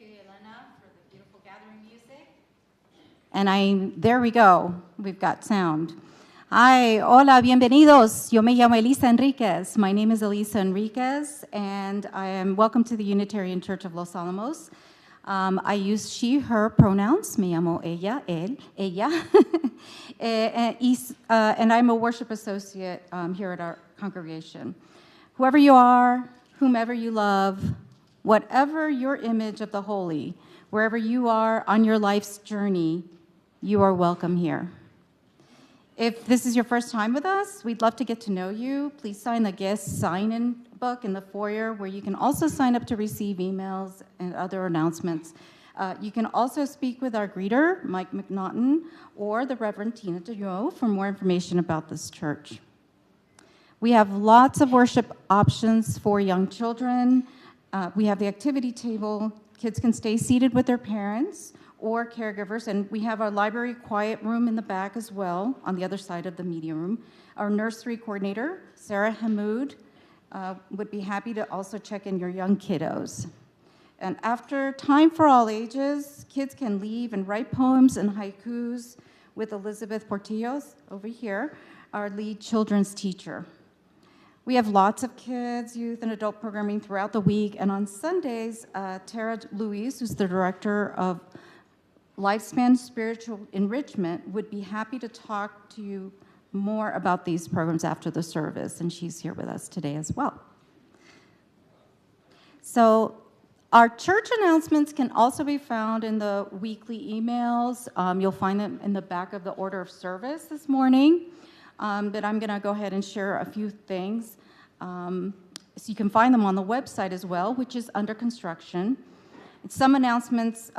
you, Yelena, for the beautiful gathering music. And there we go. We've got sound. Hi, hola, bienvenidos. Yo me llamo Elisa Enriquez. My name is Elisa Enriquez, and I am welcome to the Unitarian Church of Los Alamos. I use she, her pronouns. Me llamo ella, él, ella. And I'm a worship associate here at our congregation. Whoever you are, whomever you love, whatever your image of the holy, wherever you are on your life's journey, you are welcome here. If this is your first time with us, we'd love to get to know you. Please sign the guest sign-in book in the foyer, where you can also sign up to receive emails and other announcements. You can also speak with our greeter, Mike McNaughton, or the Reverend Tina DeYoe for more information about this church. We have lots of worship options for young children. We have the activity table. Kids can stay seated with their parents or caregivers, and we have our library quiet room in the back as well, on the other side of the media room. Our nursery coordinator, Sarah Hamoud, would be happy to also check in your young kiddos. And after time for all ages, kids can leave and write poems and haikus with Elizabeth Portillos over here, our lead children's teacher. We have lots of kids, youth, and adult programming throughout the week, and on Sundays, Terra, Louise, who's the director of Lifespan Spiritual Enrichment, would be happy to talk to you more about these programs after the service, and she's here with us today as well. So our church announcements can also be found in the weekly emails. You'll find them in the back of the order of service this morning, but I'm going to go ahead and share a few things. So you can find them on the website as well, which is under construction. Some announcements,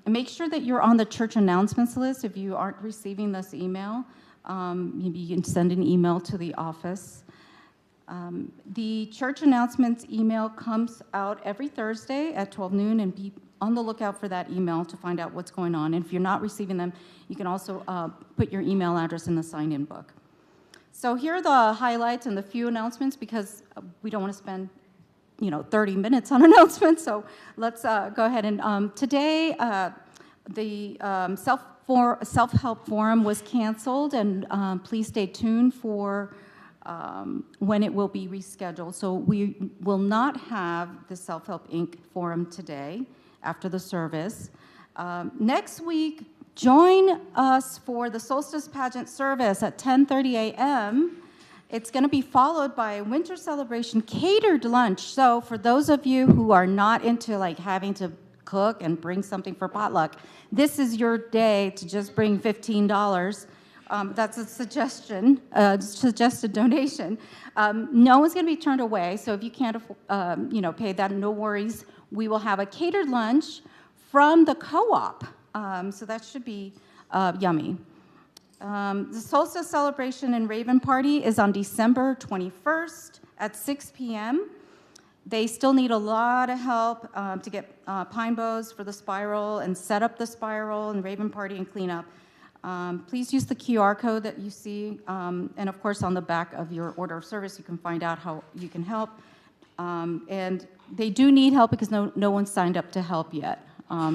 make sure that you're on the church announcements list if you aren't receiving this email. Maybe you can send an email to the office. The church announcements email comes out every Thursday at 12 noon, and be on the lookout for that email to find out what's going on. And if you're not receiving them, you can also put your email address in the sign-in book. So here are the highlights and the few announcements, because we don't want to spend 30 minutes on announcements, so let's go ahead and today the self-help forum was canceled, and please stay tuned for when it will be rescheduled. So we will not have the Self-Help Inc. forum today after the service. Next week, join us for the Solstice Pageant service at 10:30 a.m. It's going to be followed by a winter celebration catered lunch. So for those of you who are not into having to cook and bring something for potluck, this is your day to just bring $15. That's a suggestion, suggested donation. No one's going to be turned away. So if you can't, pay that, no worries. We will have a catered lunch from the co-op. So that should be yummy. The Solstice Celebration and Raven Party is on December 21st at 6 p.m. They still need a lot of help to get pine boughs for the spiral and set up the spiral and Raven Party and clean up. Please use the QR code that you see, and of course on the back of your order of service you can find out how you can help. And they do need help because no one signed up to help yet.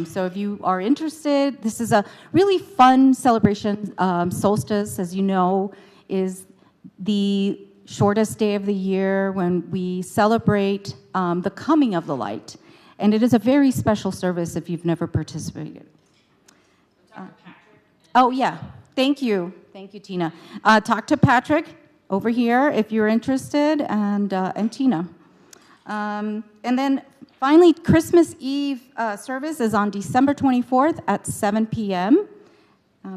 So if you are interested, this is a really fun celebration. Solstice, as you know, is the shortest day of the year when we celebrate the coming of the light. And it is a very special service if you've never participated. Oh, yeah. Thank you. Thank you, Tina. Talk to Patrick over here if you're interested, and Tina. And then finally, Christmas Eve service is on December 24th at 7 p.m.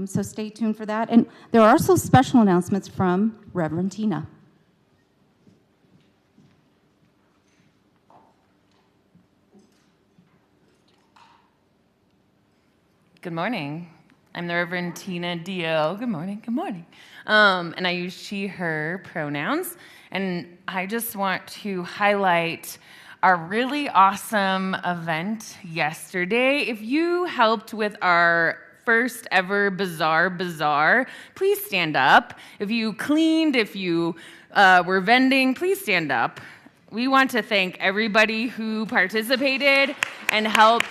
So stay tuned for that. And there are also special announcements from Reverend Tina. Good morning. I'm the Reverend Tina DeYoe. Good morning. Good morning. And I use she, her pronouns. And I just want to highlight our really awesome event yesterday. If you helped with our first ever bazaar, please stand up. If you cleaned, if you were vending, please stand up. we want to thank everybody who participated and helped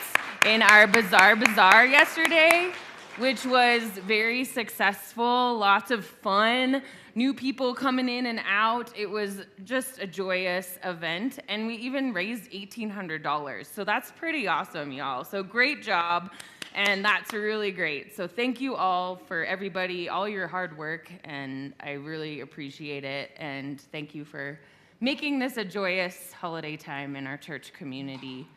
in our Bazaar yesterday, which was very successful, lots of fun, new people coming in and out. It was just a joyous event, and we even raised $1,800. So that's pretty awesome, y'all. So great job, and that's really great. So thank you all for everybody, all your hard work, and I really appreciate it. And thank you for making this a joyous holiday time in our church community.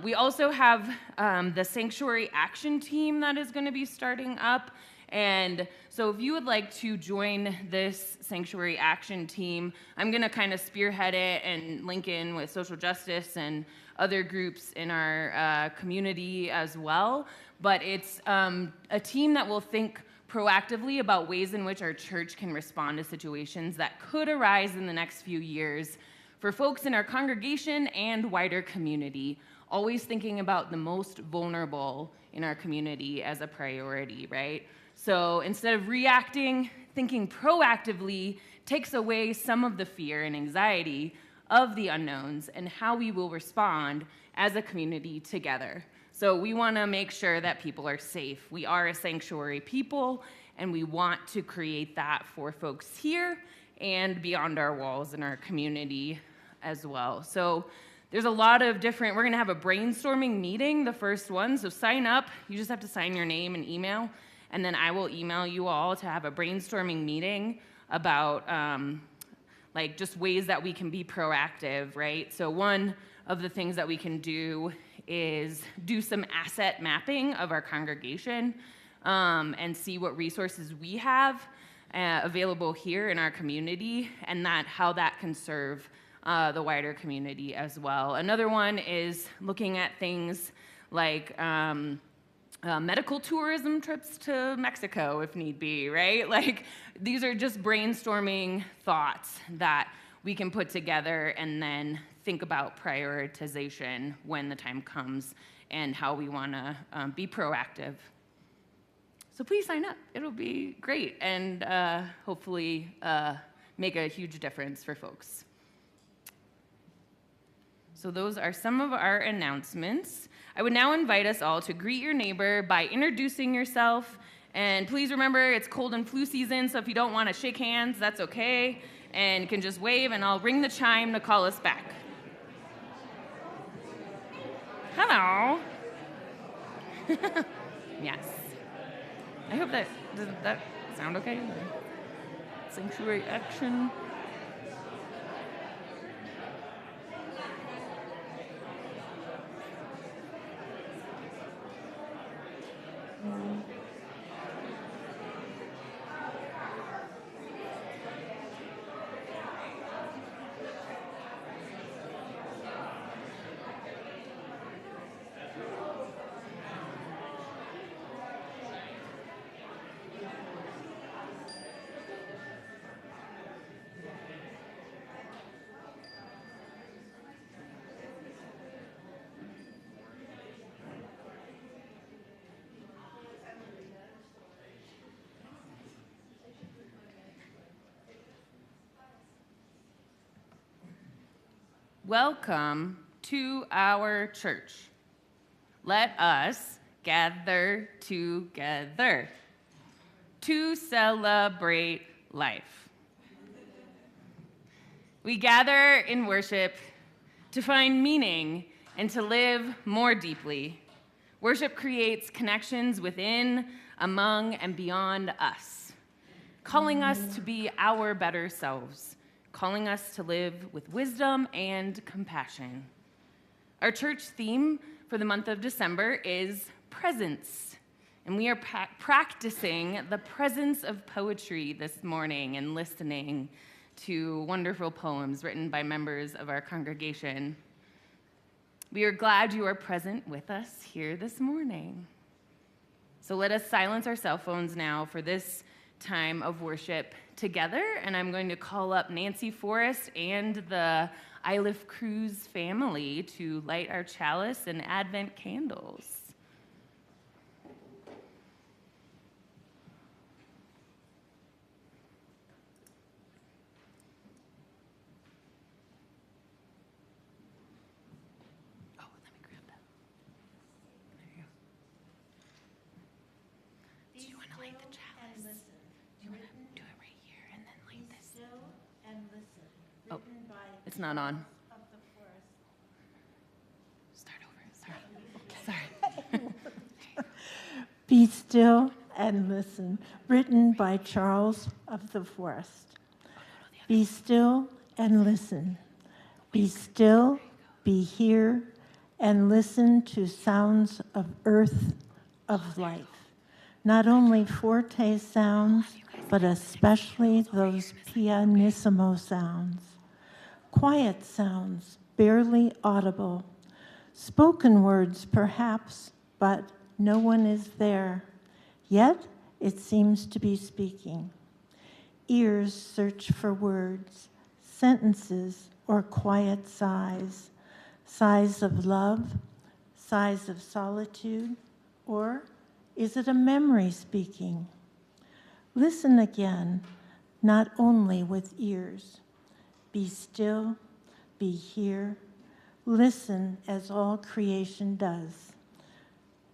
We also have the Sanctuary Action Team that is going to be starting up. And so if you would like to join this Sanctuary Action Team, I'm going to kind of spearhead it and link in with social justice and other groups in our community as well. But it's a team that will think proactively about ways in which our church can respond to situations that could arise in the next few years for folks in our congregation and wider community, always thinking about the most vulnerable in our community as a priority, right? So instead of reacting, thinking proactively takes away some of the fear and anxiety of the unknowns and how we will respond as a community together. So we want to make sure that people are safe. We are a sanctuary people, and we want to create that for folks here and beyond our walls in our community as well. So there's a lot of different, we're going to have a brainstorming meeting, the first one. So sign up. You just have to sign your name and email, and then I will email you all to have a brainstorming meeting about like just ways that we can be proactive, right? So one of the things that we can do is do some asset mapping of our congregation and see what resources we have available here in our community and how that can serve the wider community as well. Another one is looking at things like medical tourism trips to Mexico if need be, right? Like these are just brainstorming thoughts that we can put together and then think about prioritization when the time comes and how we want to be proactive. So please sign up. It'll be great and hopefully make a huge difference for folks. So those are some of our announcements. I would now invite us all to greet your neighbor by introducing yourself. And please remember, it's cold and flu season, so if you don't want to shake hands, that's okay. And you can just wave, and I'll ring the chime to call us back. Hello. Yes. I hope does that sound okay? Sanctuary action. Welcome to our church. Let us gather together to celebrate life. We gather in worship to find meaning and to live more deeply. Worship creates connections within, among, and beyond us, calling us to be our better selves, calling us to live with wisdom and compassion. Our church theme for the month of December is presence, and we are practicing the presence of poetry this morning and listening to wonderful poems written by members of our congregation. We are glad you are present with us here this morning. So let us silence our cell phones now for this time of worship together, and I'm going to call up Nancy Forrest and the Iliff Cruz family to light our chalice and Advent candles. light the chalice. Do you want to do it right here and then light this? Be still and listen. Oh, it's not on. Start over. Sorry. Be Still and Listen, written by Charles of the Forest. Be still and listen. Be still, be here, and listen to sounds of earth, of life. Not only forte sounds, but especially those pianissimo sounds. Quiet sounds, barely audible. Spoken words, perhaps, but no one is there. Yet, it seems to be speaking. Ears search for words, sentences, or quiet sighs. Sighs of love, sighs of solitude, or is it a memory speaking? Listen again, not only with ears. Be still, be here. Listen as all creation does.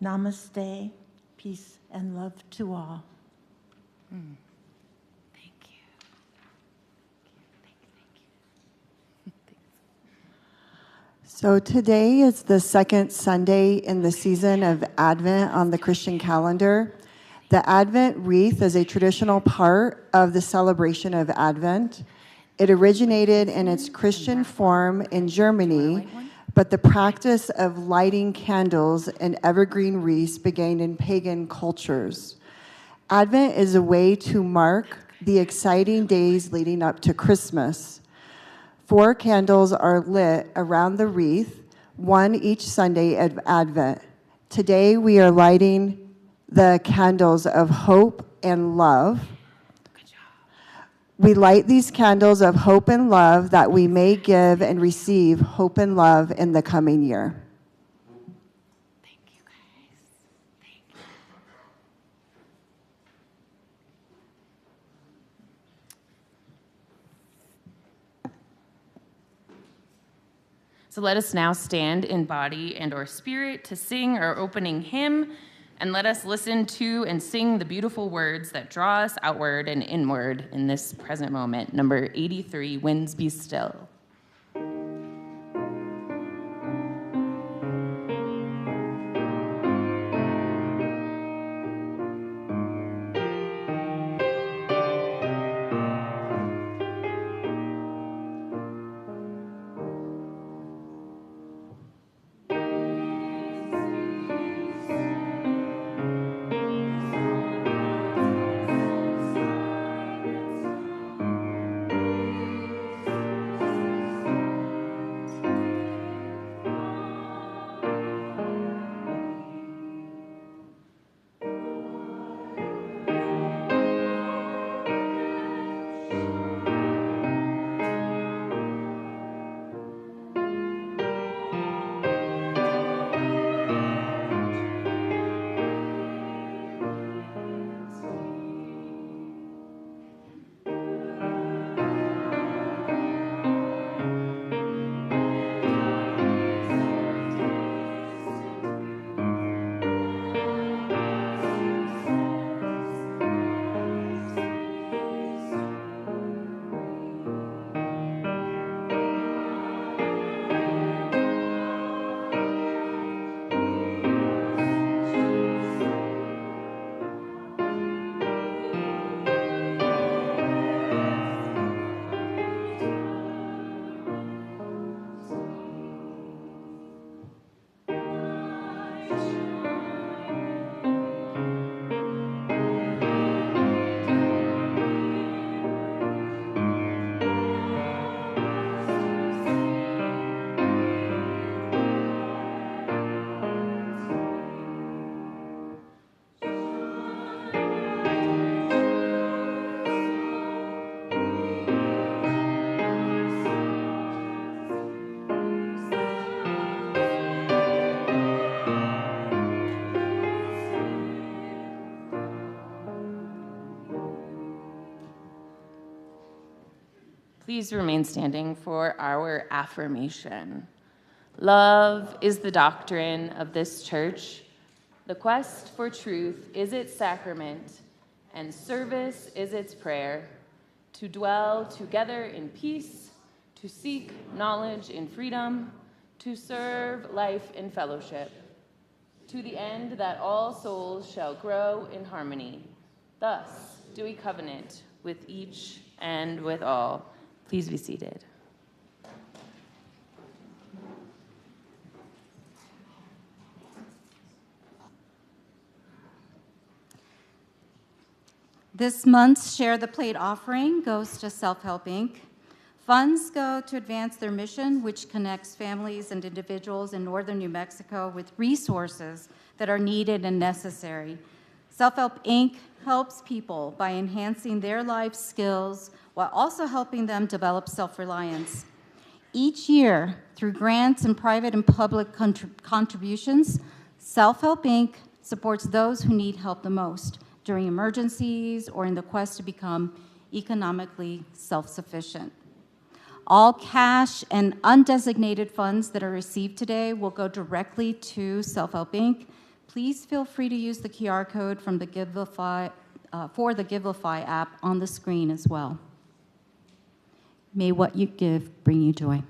Namaste, peace and love to all. Thank you. So today is the second Sunday in the season of Advent on the Christian calendar. The Advent wreath is a traditional part of the celebration of Advent. It originated in its Christian form in Germany, but the practice of lighting candles and evergreen wreaths began in pagan cultures. Advent is a way to mark the exciting days leading up to Christmas. 4 candles are lit around the wreath, one each Sunday of Advent. Today we are lighting the candles of hope and love. We light these candles of hope and love that we may give and receive hope and love in the coming year. Thank you, guys. Thank you. So let us now stand in body and or spirit to sing our opening hymn, and let us listen to and sing the beautiful words that draw us outward and inward in this present moment. Number 83, Winds Be Still. Please remain standing for our affirmation. Love is the doctrine of this church. The quest for truth is its sacrament, and service is its prayer, to dwell together in peace, to seek knowledge in freedom, to serve life in fellowship, to the end that all souls shall grow in harmony. Thus do we covenant with each and with all. Please be seated. This month's Share the Plate offering goes to Self-Help Inc. Funds go to advance their mission, which connects families and individuals in northern New Mexico with resources that are needed and necessary. Self-Help Inc. helps people by enhancing their life skills while also helping them develop self-reliance. Each year, through grants and private and public contributions, Self-Help Inc. supports those who need help the most during emergencies or in the quest to become economically self-sufficient. All cash and undesignated funds that are received today will go directly to Self-Help Inc. Please feel free to use the QR code from the Givelify, for the Givelify app on the screen as well. May what you give bring you joy.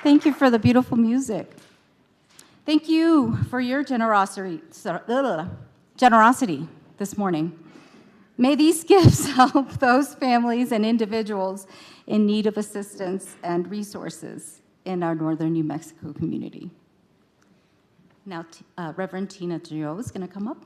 Thank you for the beautiful music. Thank you for your generosity this morning. May these gifts help those families and individuals in need of assistance and resources in our northern New Mexico community. Now, Reverend Tina DeYoe is going to come up.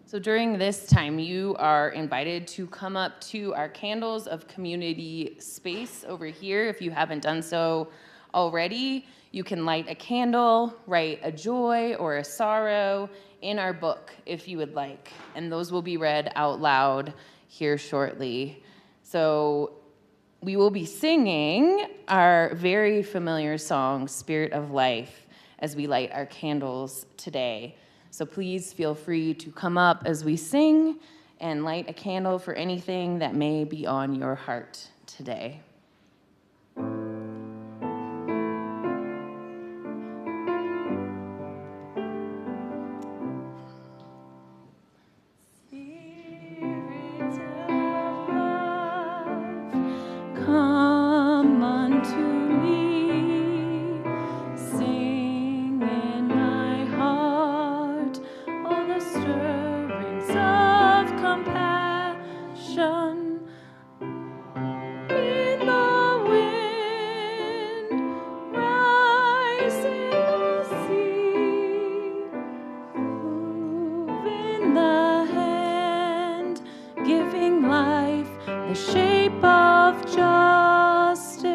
So during this time, you are invited to come up to our Candles of Community space over here. If you haven't done so already, you can light a candle, write a joy or a sorrow in our book if you would like, and those will be read out loud here shortly. So we will be singing our very familiar song, Spirit of Life, as we light our candles today. So please feel free to come up as we sing and light a candle for anything that may be on your heart today. Come unto me, sing in my heart all the stirrings of compassion. In the wind, rise in the sea, move in the hand, giving life the shape of justice.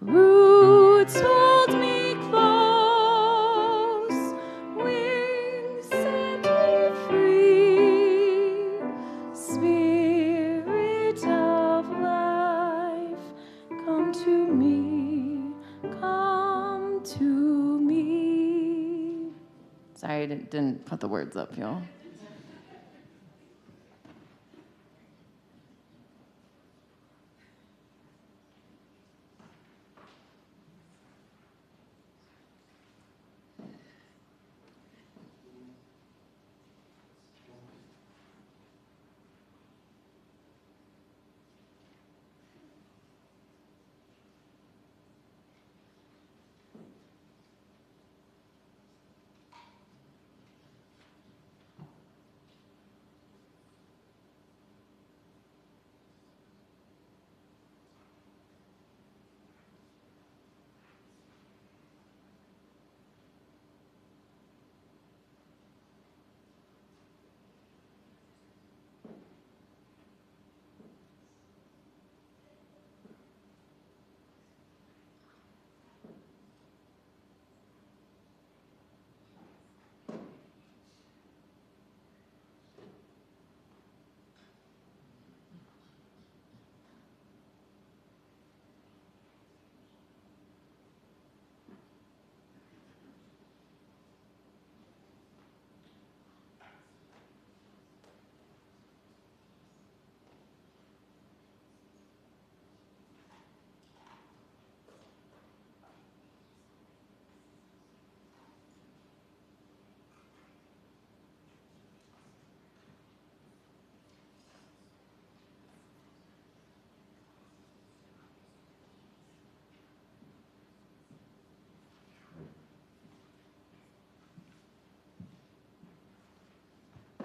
Roots hold me close, wings set me free. Sorry, I didn't put the words up, y'all.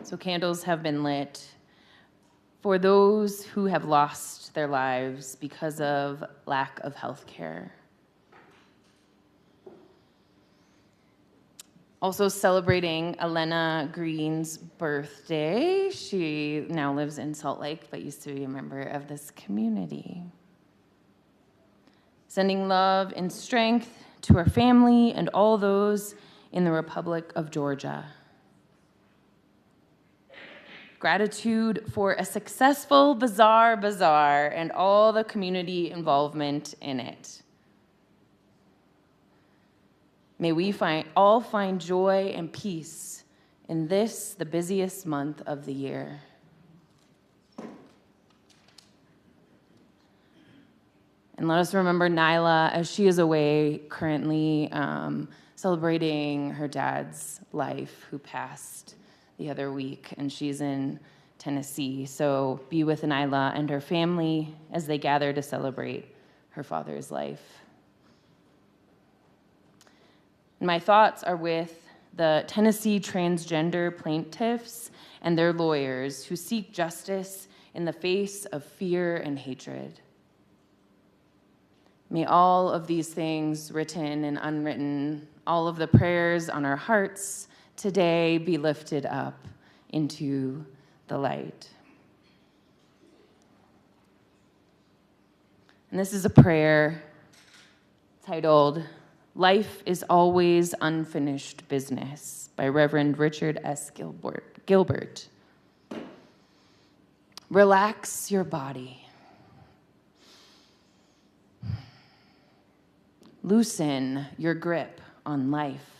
So candles have been lit for those who have lost their lives because of lack of health care. Also celebrating Yelena Green's birthday. She now lives in Salt Lake, but used to be a member of this community. Sending love and strength to her family and all those in the Republic of Georgia. Gratitude for a successful bazaar and all the community involvement in it. May we all find joy and peace in this, the busiest month of the year. And let us remember Nyla as she is away currently celebrating her dad's life, who passed the other week, and she's in Tennessee. So be with Nyla and her family as they gather to celebrate her father's life. And my thoughts are with the Tennessee transgender plaintiffs and their lawyers who seek justice in the face of fear and hatred. May all of these things, written and unwritten, all of the prayers on our hearts today be lifted up into the light. And this is a prayer titled, "Life is Always Unfinished Business" by Reverend Richard S. Gilbert. Relax your body. Loosen your grip on life.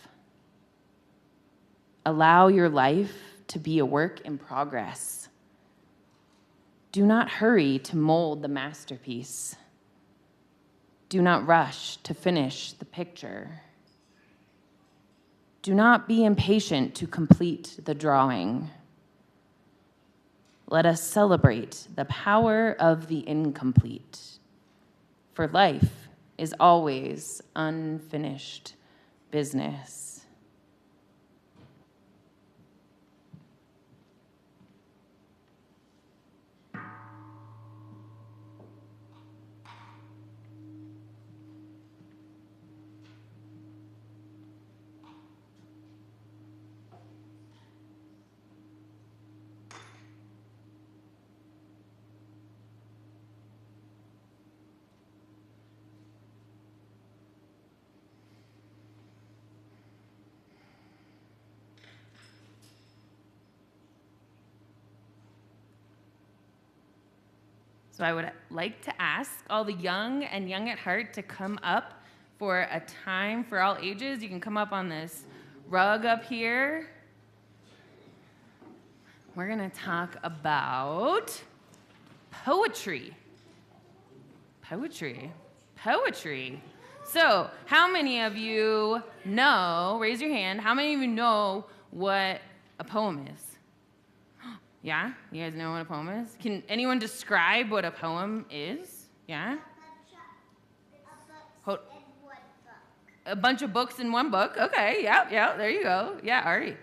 Allow your life to be a work in progress. Do not hurry to mold the masterpiece. Do not rush to finish the picture. Do not be impatient to complete the drawing. Let us celebrate the power of the incomplete, for life is always unfinished business. So I would like to ask all the young and young at heart to come up for a time for all ages. You can come up on this rug up here. We're going to talk about poetry. Poetry. So, how many of you know, raise your hand, how many of you know what a poem is? Yeah? You guys know what a poem is? Can anyone describe what a poem is? Yeah? A bunch of books in one book. Okay, yeah, there you go. Yeah, Ari.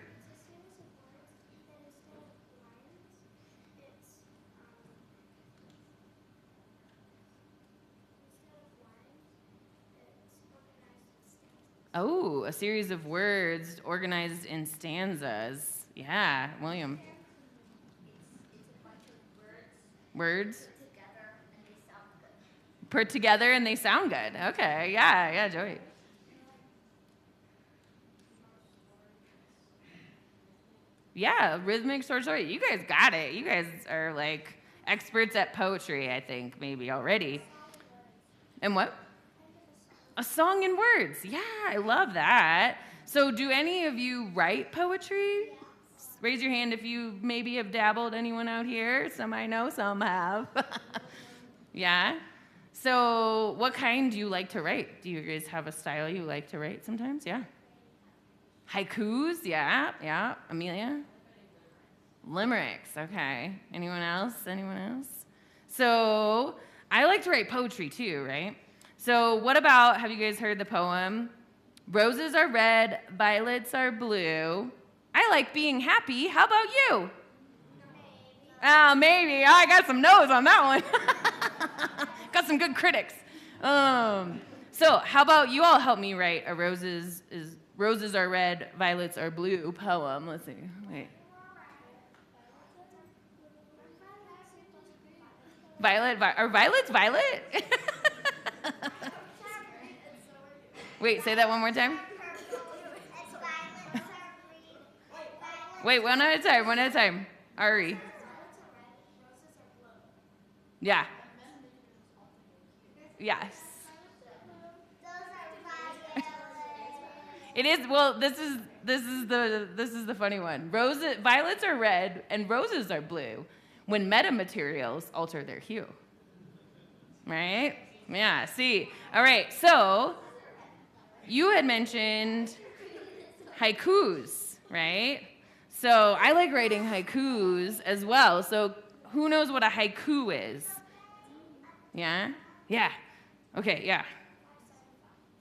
Oh, a series of words organized in stanzas. Yeah, William. Words? Put together and they sound good. Okay, yeah, Joey. Yeah, rhythmic short story. You guys got it. You guys are like experts at poetry, I think, maybe already. And what? A song in words. Yeah, I love that. So do any of you write poetry? Raise your hand if you maybe have dabbled. Anyone out here? Some I know, some have. Yeah? So what kind do you like to write? Do you guys have a style you like to write sometimes? Yeah? Haikus? Yeah. Amelia? Limericks. Okay. Anyone else? So I like to write poetry too, right? So what about, have you guys heard the poem? Roses are red, violets are blue. I like being happy. How about you? Maybe. I got some no's on that one. Got some good critics. So how about you all help me write a roses are red, violets are blue poem. Let's see. Wait. Are violets violet? Wait, say that one more time. Wait, one at a time. Ari. Yeah. Yes. It is, well, this is the funny one. Violets are red and roses are blue when metamaterials alter their hue. Right? Yeah, see. All right, so you had mentioned haikus, right? So I like writing haikus as well. So who knows what a haiku is? Yeah? Yeah. Okay, yeah.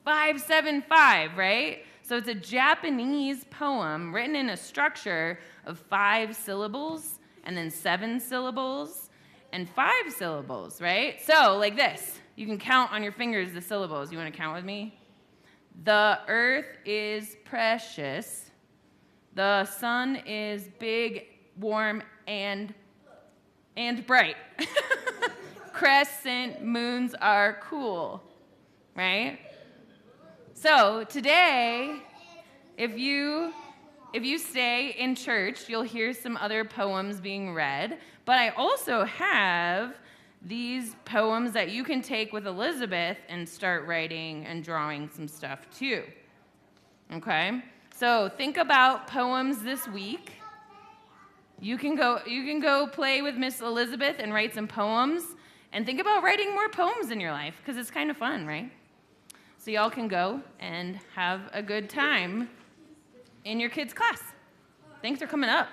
575, right? So it's a Japanese poem written in a structure of 5 syllables and then 7 syllables and 5 syllables, right? So like this. You can count on your fingers the syllables. You want to count with me? The earth is precious. The sun is big, warm, and bright. Crescent moons are cool, right? So today, if you stay in church, you'll hear some other poems being read, but I also have these poems that you can take with Elizabeth and start writing and drawing some stuff too. Okay? So think about poems this week. You can go play with Miss Elizabeth and write some poems, and think about writing more poems in your life, because it's kind of fun, right? So y'all can go and have a good time in your kids' class. Thanks for coming up.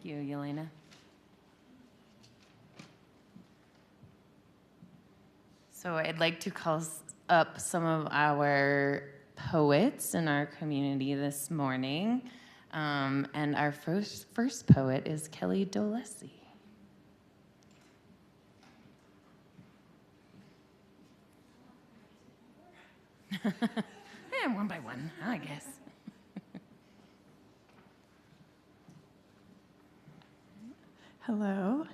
Thank you, Yelena. So I'd like to call up some of our poets in our community this morning. And our first poet is Kelly Dolejsi. Yeah, one by one, I guess. Hello.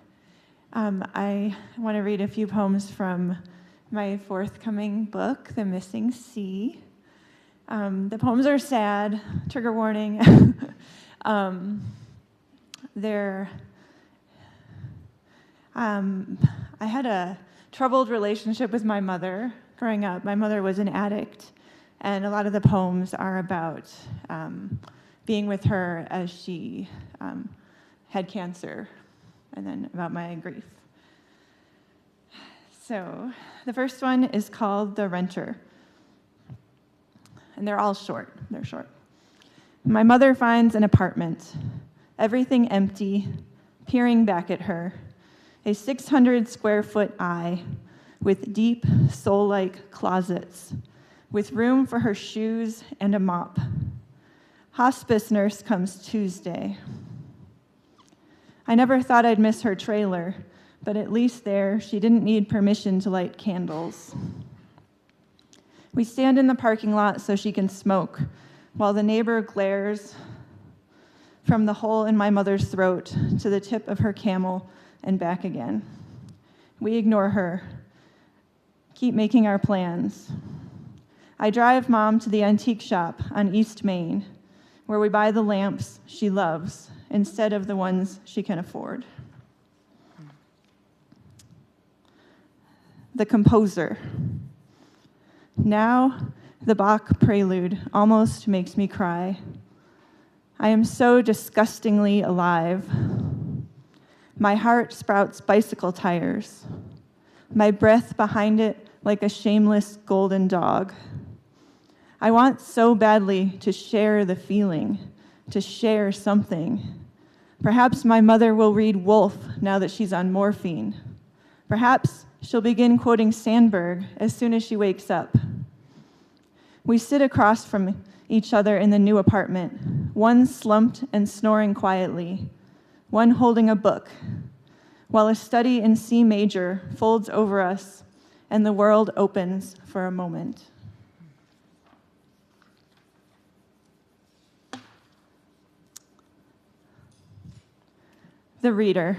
I want to read a few poems from my forthcoming book, The Missing Sea. The poems are sad, trigger warning. I had a troubled relationship with my mother growing up. My mother was an addict, and a lot of the poems are about being with her as she had cancer, and then about my grief. So the first one is called The Renter. And they're all short. They're short. My mother finds an apartment, everything empty, peering back at her, a 600-square-foot eye with deep, soul-like closets, with room for her shoes and a mop. Hospice nurse comes Tuesday. I never thought I'd miss her trailer, but at least there, she didn't need permission to light candles. We stand in the parking lot so she can smoke, while the neighbor glares from the hole in my mother's throat to the tip of her camel and back again. We ignore her, keep making our plans. I drive Mom to the antique shop on East Main, where we buy the lamps she loves instead of the ones she can afford. The Composer. Now, the Bach prelude almost makes me cry. I am so disgustingly alive. My heart sprouts bicycle tires, my breath behind it like a shameless golden dog. I want so badly to share the feeling, to share something. Perhaps my mother will read Wolf now that she's on morphine. Perhaps she'll begin quoting Sandberg as soon as she wakes up. We sit across from each other in the new apartment, one slumped and snoring quietly, one holding a book, while a study in C major folds over us and the world opens for a moment. The Reader.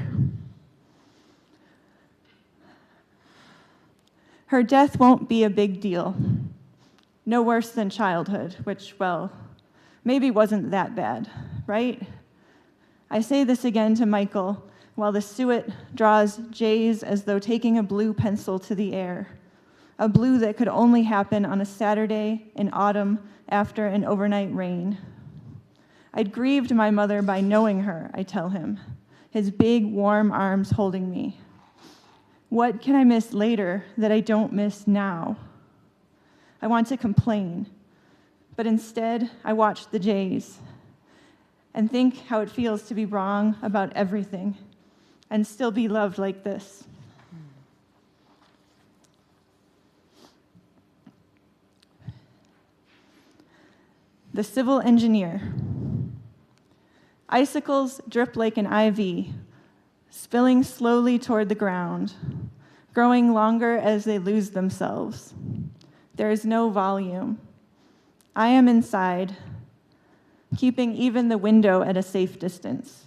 Her death won't be a big deal. No worse than childhood, which, well, maybe wasn't that bad, right? I say this again to Michael while the suet draws J's as though taking a blue pencil to the air, a blue that could only happen on a Saturday in autumn after an overnight rain. I'd grieved my mother by knowing her, I tell him, his big, warm arms holding me. What can I miss later that I don't miss now? I want to complain, but instead I watch the Jays and think how it feels to be wrong about everything and still be loved like this. The Civil Engineer. Icicles drip like an IV, spilling slowly toward the ground, growing longer as they lose themselves. There is no volume. I am inside, keeping even the window at a safe distance.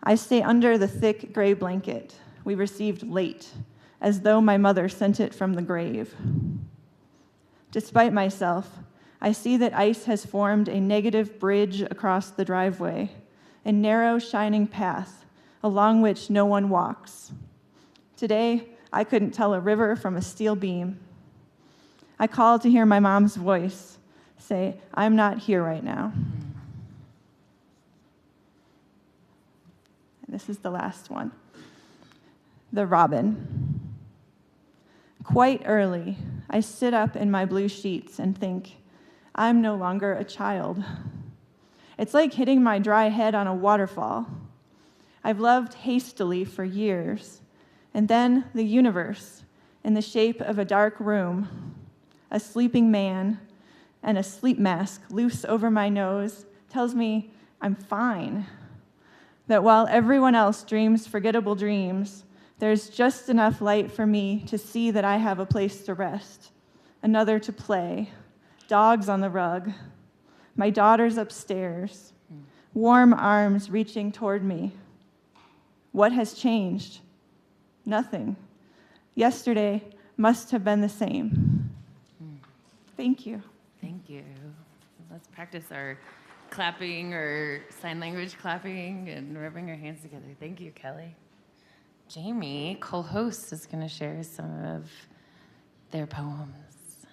I stay under the thick gray blanket we received late, as though my mother sent it from the grave. Despite myself, I see that ice has formed a negative bridge across the driveway, a narrow, shining path along which no one walks. Today, I couldn't tell a river from a steel beam. I call to hear my mom's voice say, "I'm not here right now." And this is the last one. The Robin. Quite early, I sit up in my blue sheets and think, I'm no longer a child. It's like hitting my dry head on a waterfall. I've loved hastily for years. And then the universe, in the shape of a dark room, a sleeping man, and a sleep mask loose over my nose, tells me I'm fine. That while everyone else dreams forgettable dreams, there's just enough light for me to see that I have a place to rest, another to play, dogs on the rug, my daughter's upstairs, warm arms reaching toward me. What has changed? Nothing. Yesterday must have been the same. Thank you. Thank you. Let's practice our clapping or sign language clapping and rubbing our hands together. Thank you, Kelly. Jamie, Cull-Host, is going to share some of their poems.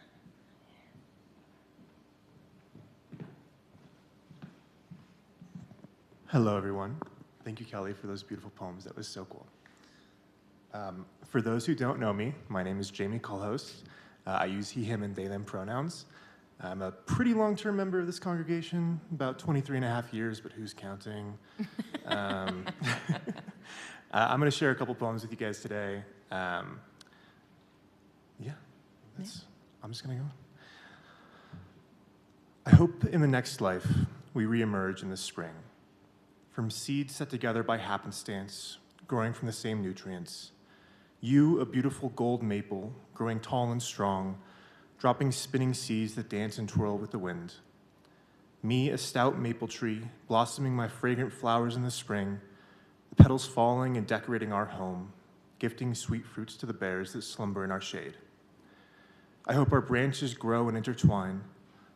Hello, everyone. Thank you, Kelly, for those beautiful poems. That was so cool. For those who don't know me, my name is Jamie Cull-Host. I use he, him, and they, them pronouns. I'm a pretty long-term member of this congregation, about 23 and a half years, but who's counting? I'm going to share a couple poems with you guys today. I'm just going to go. I hope in the next life we reemerge in the spring, from seeds set together by happenstance, growing from the same nutrients. You, a beautiful gold maple, growing tall and strong, dropping spinning seeds that dance and twirl with the wind. Me, a stout maple tree, blossoming my fragrant flowers in the spring, the petals falling and decorating our home, gifting sweet fruits to the bears that slumber in our shade. I hope our branches grow and intertwine,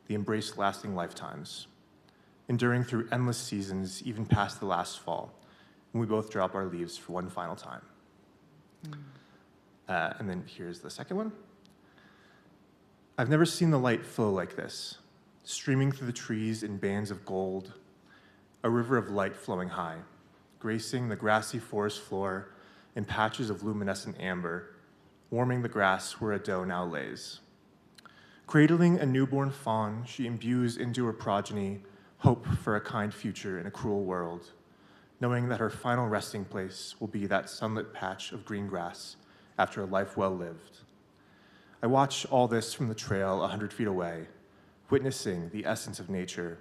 the embrace lasting lifetimes, enduring through endless seasons, even past the last fall, when we both drop our leaves for one final time. And then here's the second one. I've never seen the light flow like this, streaming through the trees in bands of gold, a river of light flowing high, gracing the grassy forest floor in patches of luminescent amber, warming the grass where a doe now lays. Cradling a newborn fawn, she imbues into her progeny hope for a kind future in a cruel world, knowing that her final resting place will be that sunlit patch of green grass after a life well lived. I watch all this from the trail 100 feet away, witnessing the essence of nature,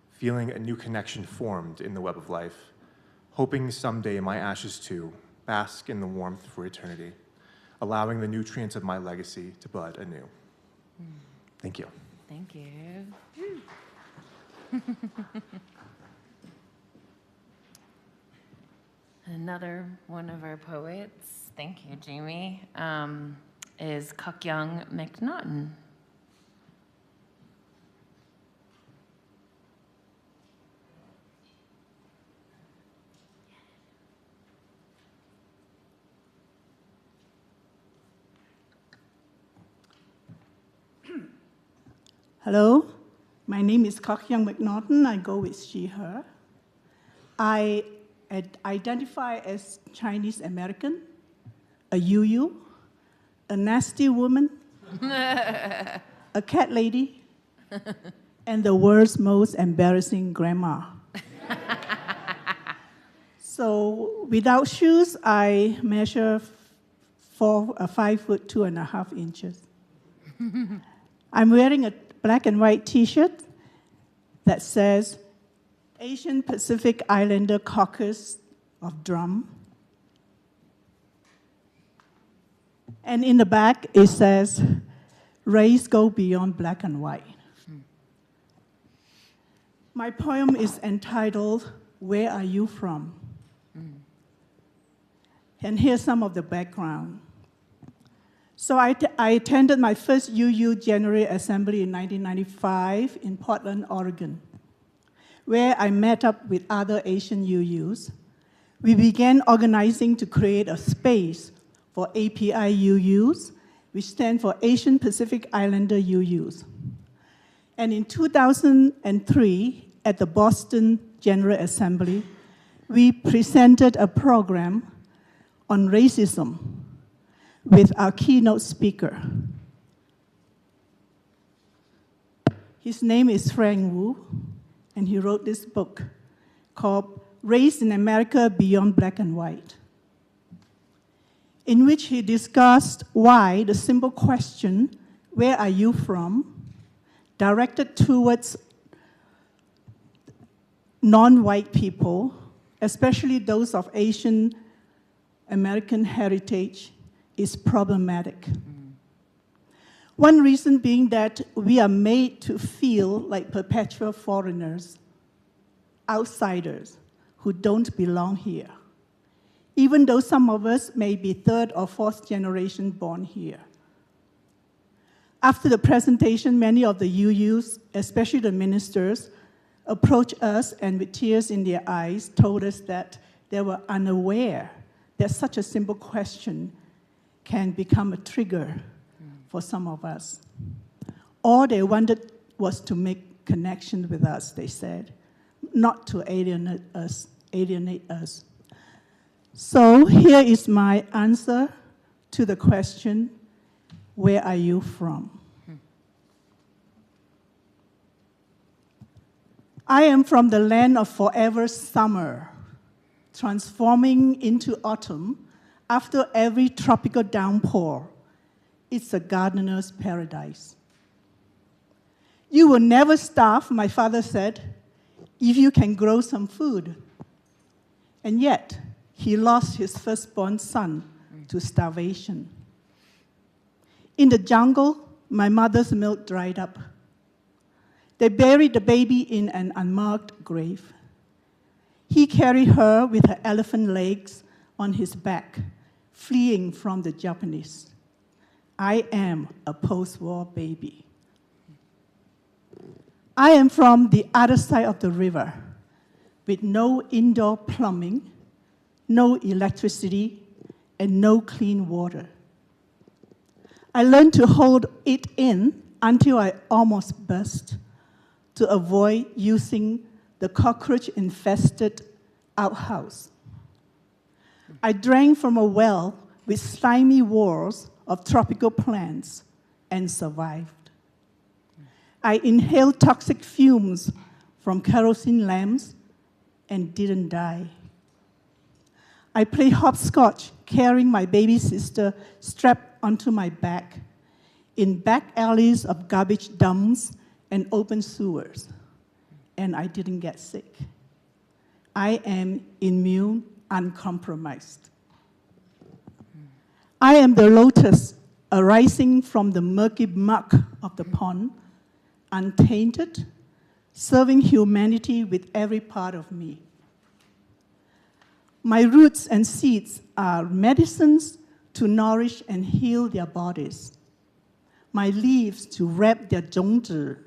feeling a new connection formed in the web of life, hoping someday my ashes too bask in the warmth for eternity, allowing the nutrients of my legacy to bud anew. Thank you. Thank you. Another one of our poets, thank you, Jamie, is KokHeong McNaughton. Hello, my name is KokHeong McNaughton. I go with she, her. I identify as Chinese American, a Yu, a nasty woman, a cat lady, and the world's most embarrassing grandma. So without shoes, I measure 5'2.5" I'm wearing a black and white T-shirt that says Asian Pacific Islander Caucus of Drum. And in the back, it says, race go beyond black and white. My poem is entitled, Where Are You From? And here's some of the background. So I attended my first UU General Assembly in 1995 in Portland, Oregon, where I met up with other Asian UUs. We began organizing to create a space for API UUs, which stand for Asian Pacific Islander UUs. And in 2003, at the Boston General Assembly, we presented a program on racism with our keynote speaker. His name is Frank Wu, and he wrote this book called Race in America Beyond Black and White, in which he discussed why the simple question, where are you from, directed towards non-white people, especially those of Asian American heritage, is problematic. One reason being that we are made to feel like perpetual foreigners, outsiders who don't belong here, even though some of us may be third or fourth generation born here. After the presentation, many of the UUs, especially the ministers, approached us and with tears in their eyes told us that they were unaware that such a simple question can become a trigger for some of us. All they wanted was to make connection with us, they said, not to alienate us. So here is my answer to the question, where are you from? I am from the land of forever summer, transforming into autumn after every tropical downpour. It's a gardener's paradise. You will never starve, my father said, if you can grow some food. And yet, he lost his firstborn son to starvation. In the jungle, my mother's milk dried up. They buried the baby in an unmarked grave. He carried her with her elephant legs on his back, fleeing from the Japanese. I am a post-war baby. I am from the other side of the river, with no indoor plumbing, no electricity, and no clean water. I learned to hold it in until I almost burst to avoid using the cockroach-infested outhouse. I drank from a well with slimy walls of tropical plants and survived. I inhaled toxic fumes from kerosene lamps and didn't die. I played hopscotch carrying my baby sister strapped onto my back in back alleys of garbage dumps and open sewers, and I didn't get sick. I am immune, uncompromised. I am the lotus arising from the murky muck of the pond, untainted, serving humanity with every part of me. My roots and seeds are medicines to nourish and heal their bodies. My leaves to wrap their 种子.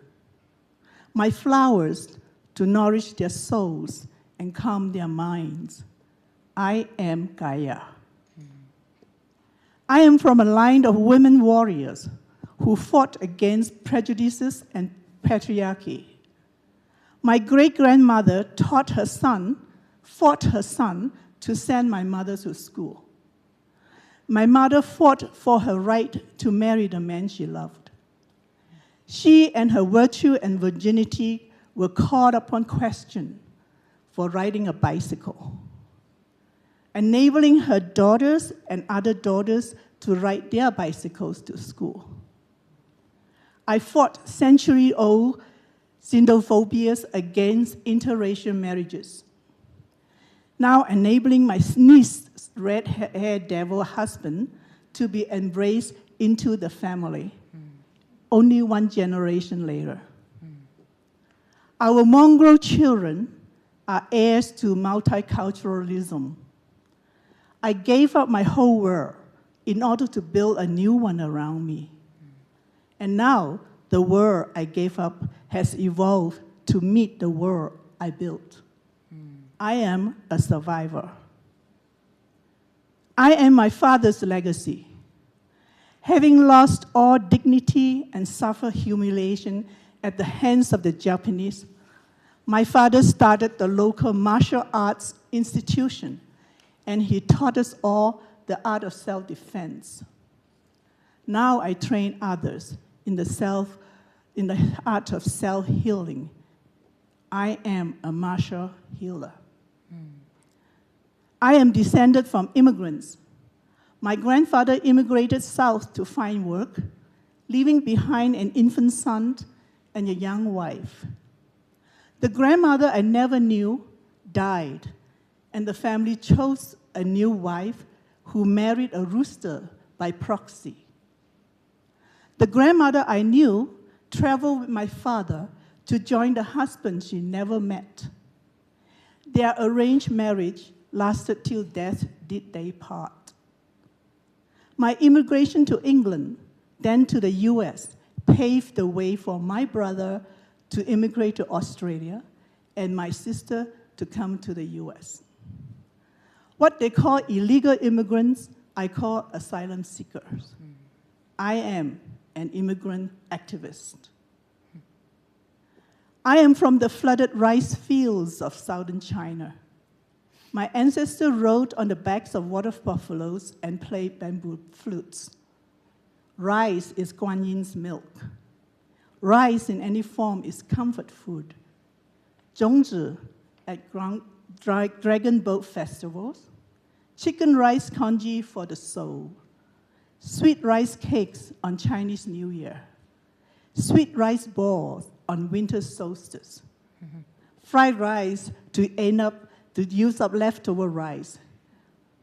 My flowers to nourish their souls and calm their minds. I am Gaia. I am from a line of women warriors who fought against prejudices and patriarchy. My great-grandmother fought her son to send my mother to school. My mother fought for her right to marry the man she loved. She and her virtue and virginity were called upon question for riding a bicycle, enabling her daughters and other daughters to ride their bicycles to school. I fought century-old xenophobias against interracial marriages, now enabling my niece's red-haired devil husband to be embraced into the family, only one generation later. Our mongrel children are heirs to multiculturalism. I gave up my whole world in order to build a new one around me. And now, the world I gave up has evolved to meet the world I built. I am a survivor. I am my father's legacy. Having lost all dignity and suffered humiliation at the hands of the Japanese, my father started the local martial arts institution, and he taught us all the art of self-defense. Now I train others in the art of self-healing. I am a martial healer. I am descended from immigrants. My grandfather immigrated south to find work, leaving behind an infant son and a young wife. The grandmother I never knew died, and the family chose a new wife who married a rooster by proxy. The grandmother I knew traveled with my father to join the husband she never met. Their arranged marriage lasted till death did they part. My immigration to England, then to the US, paved the way for my brother to immigrate to Australia and my sister to come to the US. What they call illegal immigrants, I call asylum seekers. I am an immigrant activist. I am from the flooded rice fields of southern China. My ancestors rode on the backs of water buffaloes and played bamboo flutes. Rice is Guan Yin's milk. Rice in any form is comfort food. Zhongzhi at dragon boat festivals. Chicken rice congee for the soul. Sweet rice cakes on Chinese New Year. Sweet rice balls on winter solstice. Fried rice to use up leftover rice.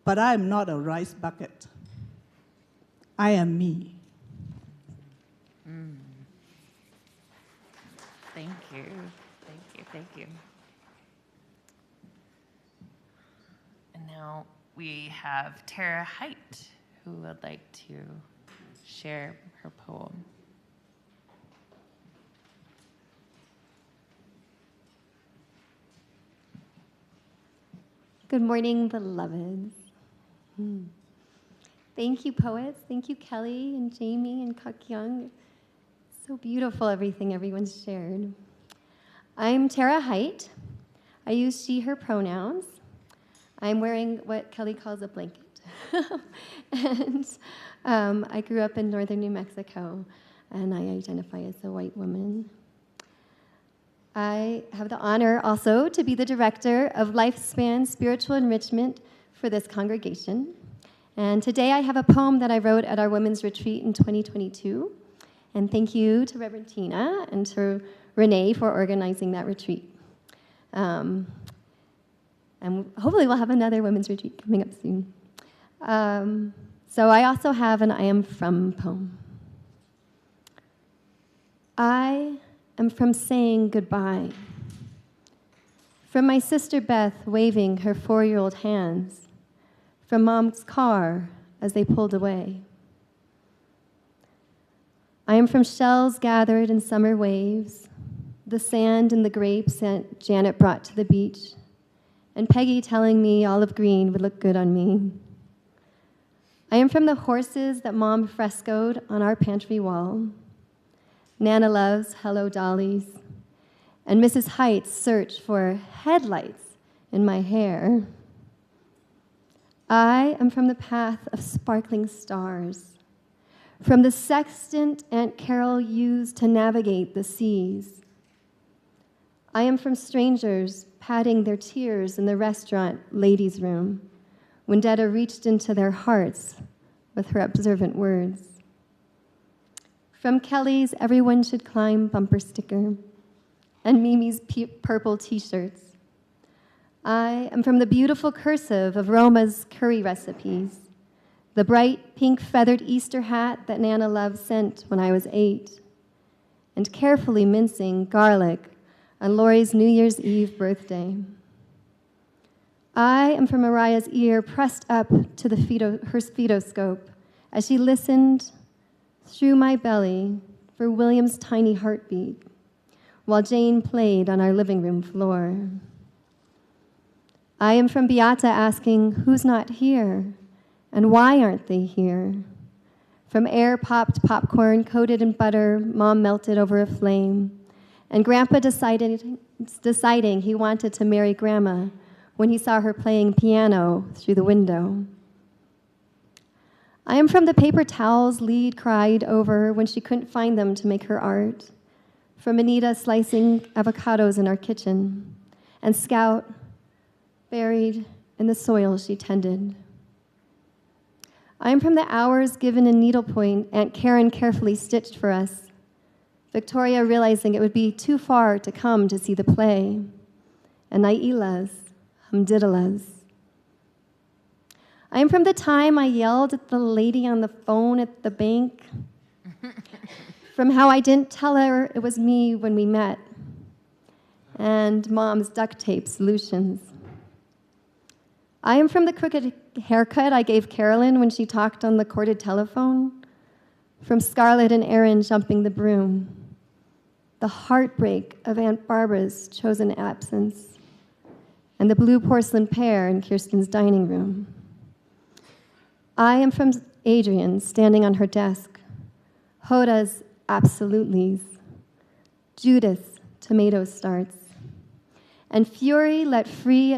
But I am not a rice bucket. I am me. Thank you. Thank you. Thank you. And now we have Terra Hite, who would like to share her poem. Good morning, beloveds. Thank you, poets. Thank you, Kelly and Jamie and KokHeong. So beautiful, everything everyone's shared. I'm Terra Hite. I use she, her pronouns. I'm wearing what Kelly calls a blanket. And I grew up in northern New Mexico, and I identify as a white woman. I have the honor also to be the director of Lifespan Spiritual Enrichment for this congregation. And today I have a poem that I wrote at our women's retreat in 2022. And thank you to Reverend Tina and to Renae for organizing that retreat. And hopefully we'll have another women's retreat coming up soon. So I also have an I am from poem. I am from saying goodbye. From my sister Beth waving her 4-year-old hands. From Mom's car as they pulled away. I am from shells gathered in summer waves, the sand and the grapes that Janet brought to the beach, and Peggy telling me olive green would look good on me. I am from the horses that Mom frescoed on our pantry wall, Nana Love's Hello Dollies, and Mrs. Hite's search for headlights in my hair. I am from the path of sparkling stars, from the sextant Aunt Carol used to navigate the seas. I am from strangers patting their tears in the restaurant ladies' room when Detta reached into their hearts with her observant words. From Kelly's Everyone Should Climb bumper sticker and Mimi's purple t-shirts. I am from the beautiful cursive of Roma's curry recipes, the bright pink feathered Easter hat that Nana Love sent when I was 8, and carefully mincing garlic on Lori's New Year's Eve birthday. I am from Mariah's ear pressed up to her stethoscope as she listened through my belly for William's tiny heartbeat while Jane played on our living room floor. I am from Beata asking, who's not here? And why aren't they here? From air-popped popcorn coated in butter, Mom melted over a flame, and Grandpa deciding he wanted to marry Grandma when he saw her playing piano through the window. I am from the paper towels Lead cried over when she couldn't find them to make her art, from Anita slicing avocados in our kitchen, and Scout buried in the soil she tended. I am from the hours given in needlepoint Aunt Karen carefully stitched for us, Victoria realizing it would be too far to come to see the play, and Naila's humdiddles. I am from the time I yelled at the lady on the phone at the bank, from how I didn't tell her it was me when we met, and Mom's duct tape solutions. I am from the crooked haircut I gave Carolyn when she talked on the corded telephone, from Scarlett and Aaron jumping the broom, the heartbreak of Aunt Barbara's chosen absence, and the blue porcelain pear in Kirsten's dining room. I am from Adrian standing on her desk, Hoda's absolutely's, Judith's tomato starts, and fury let free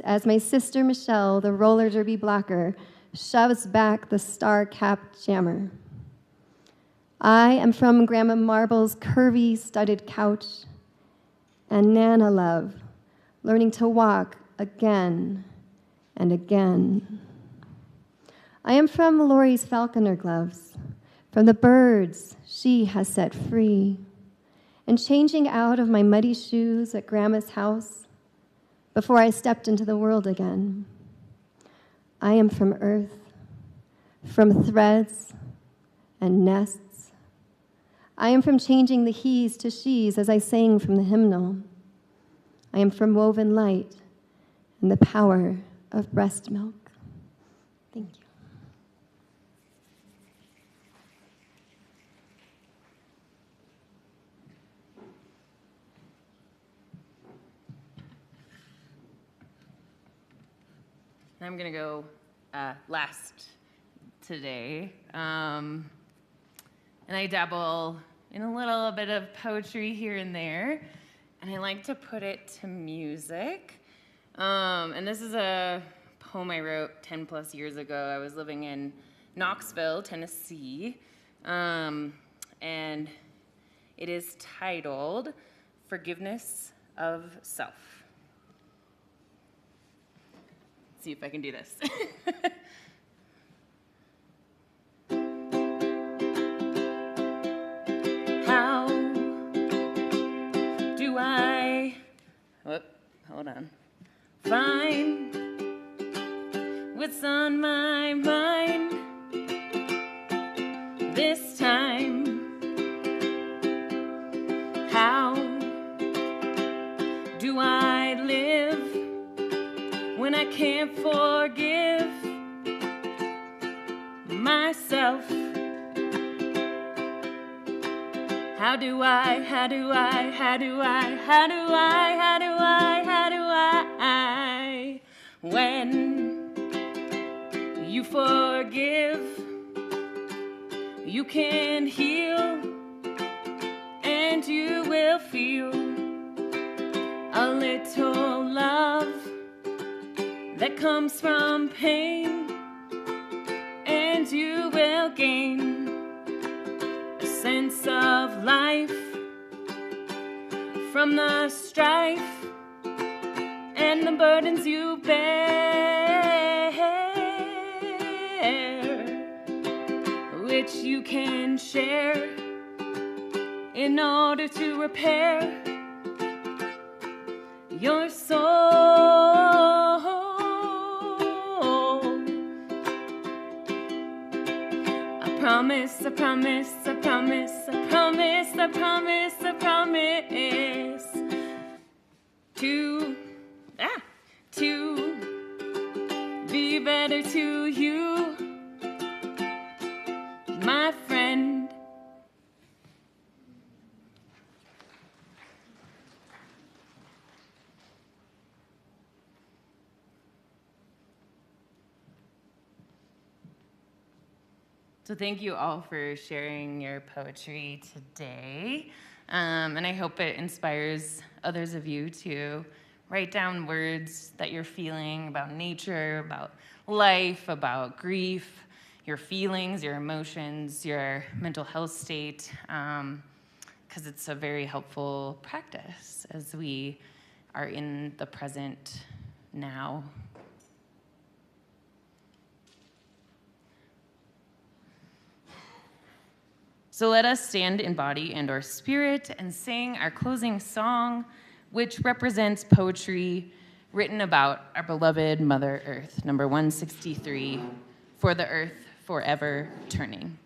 as my sister Michelle, the roller derby blocker, shoves back the star-capped jammer. I am from Grandma Marble's curvy, studded couch, and Nana Love, learning to walk again and again. I am from Laurie's falconer gloves, from the birds she has set free, and changing out of my muddy shoes at Grandma's house before I stepped into the world again. I am from earth, from threads and nests. I am from changing the he's to she's as I sang from the hymnal. I am from woven light and the power of breast milk. Thank you. I'm going to go last today. And I dabble in a little bit of poetry here and there, and I like to put it to music. And this is a poem I wrote 10 plus years ago. I was living in Knoxville, Tennessee, and it is titled Forgiveness of Self. Let's see if I can do this. How do I, hold on, find what's on my mind this time? How do I live when I can't forgive myself? How do I, when you forgive, you can heal, and you will feel a little love that comes from pain, and you will gain a sense of life from the strife and the burdens you bear, which you can share in order to repair your soul. I promise, I promise, I promise, I promise, I promise, I promise to be better to you, my friend. So thank you all for sharing your poetry today. And I hope it inspires others of you to write down words that you're feeling about nature, about life, about grief, your feelings, your emotions, your mental health state, because it's a very helpful practice as we are in the present now. So let us stand in body and or spirit and sing our closing song, which represents poetry written about our beloved Mother Earth, number 163, For the Earth Forever Turning.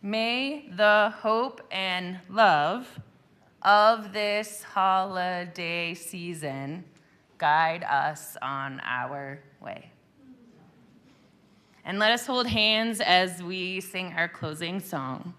May the hope and love of this holiday season guide us on our way. And let us hold hands as we sing our closing song.